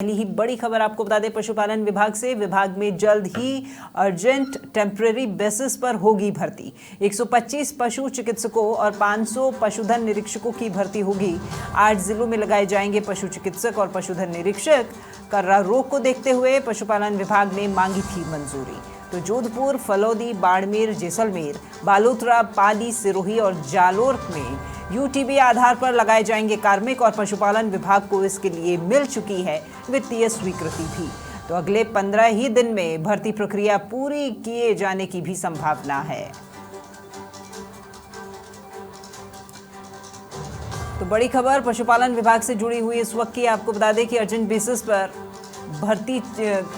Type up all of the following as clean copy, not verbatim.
पहली ही बड़ी खबर आपको बता दें पशुपालन विभाग से। विभाग में जल्द ही अर्जेंट टेम्परेरी बेसिस पर होगी भर्ती। 125 पशु चिकित्सकों और 500 पशुधन निरीक्षकों की भर्ती होगी। 8 जिलों में लगाए जाएंगे पशु चिकित्सक और पशुधन निरीक्षक। कर्रा रोग को देखते हुए पशुपालन विभाग ने मांगी थी मंजूरी। तो जोधपुर, फलौदी, बाड़मेर, जैसलमेर, बालोतरा, पाली, सिरोही और जालोर में यूटीबी आधार पर लगाए जाएंगे कार्मिक और पशुपालन विभाग को इसके लिए मिल चुकी है वित्तीय स्वीकृति भी। तो अगले 15 ही दिन में भर्ती प्रक्रिया पूरी किए जाने की भी संभावना है। तो बड़ी खबर पशुपालन विभाग से जुड़ी हुई इस वक्त की आपको बता दें कि अर्जेंट बेसिस पर भर्ती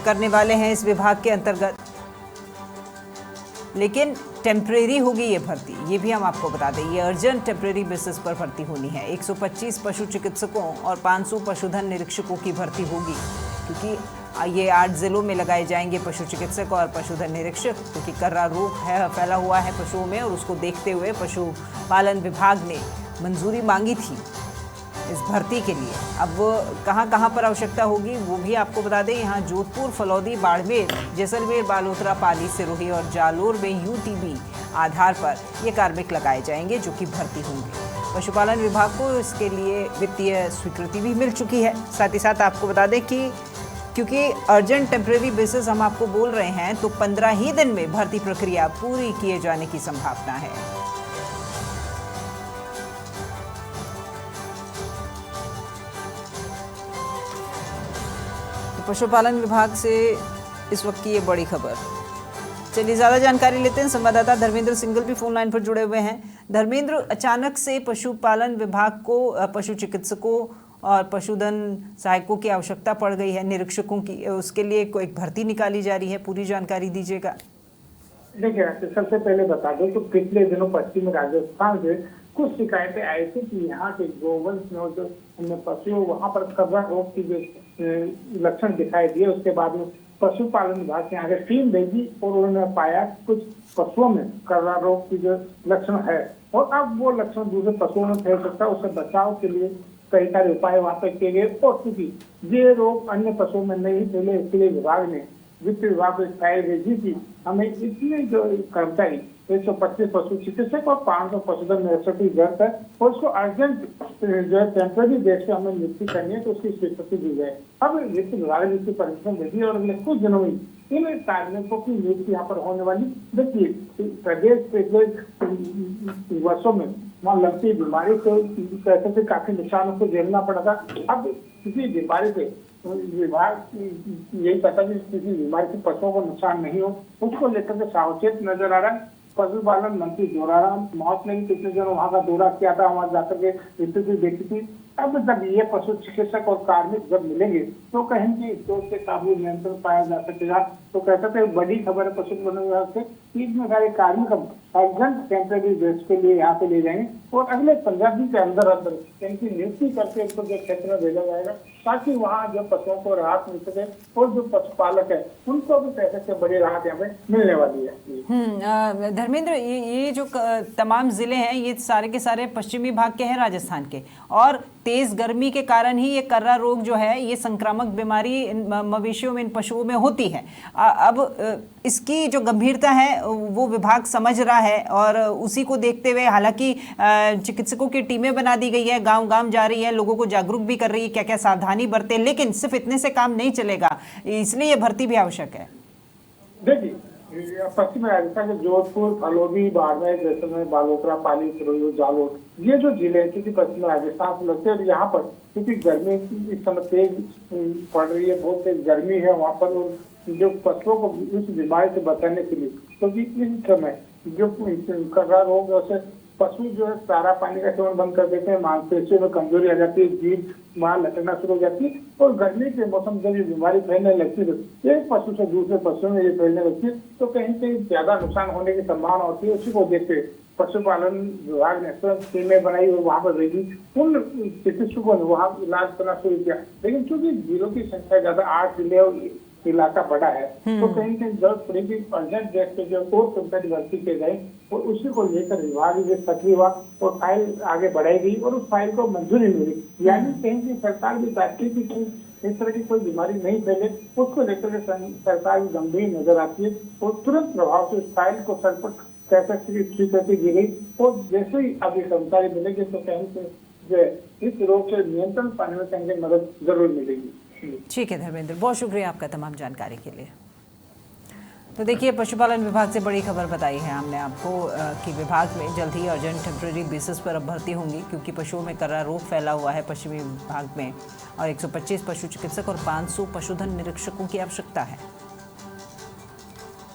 करने वाले हैं इस विभाग के अंतर्गत, लेकिन टेम्परेरी होगी ये भर्ती। ये भी हम आपको बता दें, ये अर्जेंट टेम्परेरी बेसिस पर भर्ती होनी है। 125 पशु चिकित्सकों और 500 पशुधन निरीक्षकों की भर्ती होगी, क्योंकि ये 8 जिलों में लगाए जाएंगे पशु चिकित्सक और पशुधन निरीक्षक, क्योंकि कर्रा रोग है फैला हुआ है पशुओं में, और उसको देखते हुए पशुपालन विभाग ने मंजूरी मांगी थी इस भर्ती के लिए। अब वो कहाँ पर आवश्यकता होगी वो भी आपको बता दें। यहाँ जोधपुर, फलौदी, बाड़मेर, जैसलमेर, बालोतरा, पाली, सिरोही और जालोर में यूटीबी आधार पर ये कार्मिक लगाए जाएंगे जो कि भर्ती होंगे। पशुपालन विभाग को इसके लिए वित्तीय स्वीकृति भी मिल चुकी है। साथ ही साथ आपको बता दें कि क्योंकि अर्जेंट टेम्परेरी बेसिस हम आपको बोल रहे हैं, तो 15 ही दिन में भर्ती प्रक्रिया पूरी किए जाने की संभावना है। पशुपालन विभाग से इस वक्त की ये बड़ी खबर। चलिए ज़्यादा जानकारी लेते हैं। संवाददाता धर्मेंद्र सिंगल भी फोन लाइन पर जुड़े हुए हैं। धर्मेंद्र, अचानक से पशुपालन विभाग को पशु चिकित्सकों और पशुधन सहायकों की आवश्यकता पड़ गई है, निरीक्षकों की, उसके लिए कोई भर्ती निकाली जा रही है, पूरी जानकारी दीजिएगा। देखिए, सबसे पहले बता दो तो पिछले दिनों पश्चिम राजस्थान से कुछ शिकायतें आई थी कि यहाँ के गोवंश में जो पशु वहाँ पर कर्रा रोग की जो लक्षण दिखाई दिए, उसके बाद में पशुपालन विभाग के आगे टीम भेजी और उन्होंने पाया कुछ पशुओं में कर्रा रोग की जो लक्षण है, और अब वो लक्षण दूसरे पशुओं में फैल सकता है। उससे बचाव के लिए कई सारे उपाय वहाँ पर किए गए, और चूंकि ये रोग अन्य पशुओं में नहीं फैले, इसके लिए विभाग ने वित्त विभाग को फाइल भेजी थी। हमें इतने जो कर्मचारी 125 पशु चिकित्सक और 500 पशुधन निरीक्षक की जरूरत है, और उसको अर्जेंट जो है टेम्परेरी बेस पे हमें नियुक्ति करनी है, तो उसकी स्वीकृति दी जाए। अब वित्त विभाग ने इसकी परमिशन दे दी और अगले कुछ दिनों में इन कार्मिकों की नियुक्ति यहाँ पर होने वाली। देखिए, प्रदेश पिछले वर्षों में वहाँ लगती बीमारी से काफी नुकसान को झेलना पड़ा था। अब किसी बीमारी से विभाग यही पता कि किसी बीमारी से पशुओं को नुकसान नहीं हो, उसको लेकर के सावचेत नजर आ रहा है। पशुपालन मंत्री जोराराम मौत ने पिछले दिनों वहाँ का दौरा किया था, वहाँ जाकर के स्थिति देखी थी। अब जब ये पशु चिकित्सक और कार्मिक जब मिलेंगे तो कहीं की रोग के काबू नियंत्रण पाया जा सकेगा। तो कहते थे बड़ी खबर है पशुपालन विभाग से कि इतने सारे कार्मिक अर्जेंट टेम्परेरी बेस के लिए यहाँ पे ले जाएंगे, और अगले 15 दिन के अंदर अंदर इनकी नियुक्ति करके इनको जो क्षेत्र में भेजा जाएगा, ताकि वहाँ जो पशुओं को राहत मिल सके, और जो पशुपालक है उनको भी पैसे से बड़ी राहत यहाँ पे मिलने वाली है। धर्मेंद्र, ये जो तमाम जिले हैं ये सारे के सारे पश्चिमी भाग के हैं राजस्थान के, और तेज गर्मी के कारण ही ये कर्रा रोग जो है, ये संक्रामक बीमारी इन मवेशियों में, इन पशुओं में होती है। अब इसकी जो गंभीरता है वो विभाग समझ रहा है, और उसी को देखते हुए हालांकि चिकित्सकों की टीमें बना दी गई है, गांव-गांव जा रही है, लोगों को जागरूक भी कर रही है क्या क्या सावधानी बरते, लेकिन सिर्फ इतने से काम नहीं चलेगा, इसलिए ये भर्ती भी आवश्यक है। देखिए, पश्चिम राजस्थान के जोधपुर, फलौदी, बाड़मेर, जैसलमेर, बालोतरा, पाली, सिरोही, जालोर, ये जो जिले हैं क्योंकि पश्चिम राजस्थान से लगते हैं, यहाँ पर क्योंकि गर्मी इस समय तेज पड़ रही है, बहुत तेज गर्मी है वहाँ पर, और जो पशुओं को इस बीमारी से बचाने के लिए, क्योंकि इस समय जो कर्रा रोग से पशु जो है सारा पानी का सेवन बंद कर देते हैं, मांसपेशियों में कमजोरी आ जाती है, जीभ वहाँ लटकना शुरू हो जाती है, और गर्मी के मौसम जब ये बीमारी फैलने लगती है, एक पशु से दूसरे पशु में ये फैलने लगती है, तो कहीं कहीं ज्यादा नुकसान होने की संभावना होती है। उसी को देखते पशुपालन विभाग ने स्वयं टीमें बनाई और वहाँ पर भेजी, उन चिकित्सकों ने वहाँ इलाज करना शुरू किया। लेकिन चूंकि जिलों की संख्या ज्यादा, 8 जिले और इलाका बड़ा है, तो कहीं कहीं जरूरत पड़ेगी अर्जेंट बेस पे जो कोर्स कंप्लीट भर्ती किए जाए, और उसी को लेकर विभाग जो सक्रिय हुआ और फाइल आगे बढ़ाई गई और उस फाइल को मंजूरी मिली। यानी कहीं की सरकार भी चाहती थी कि इस तरह की कोई बीमारी नहीं फैले, उसको लेकर के सरकार गंभीर नजर आती है और तुरंत प्रभाव से इस फाइल को सर पर कह सकते कि स्वीकृति दी गई और जैसे ही अभी कर्मचारी मिलेंगे तो कहीं से इस रोग से नियंत्रण पाने में कहीं मदद जरूर मिलेगी। ठीक है धर्मेंद्र, बहुत शुक्रिया आपका तमाम जानकारी के लिए। तो देखिए, पशुपालन विभाग से बड़ी खबर बताई है हमने आपको कि विभाग में जल्द ही अर्जेंट टेम्प्रेरी बेसिस पर अब भर्ती होंगी, क्योंकि पशुओं में कर्रा रोग फैला हुआ है पश्चिमी विभाग में और 125 पशु चिकित्सक और 500 पशुधन निरीक्षकों की आवश्यकता है।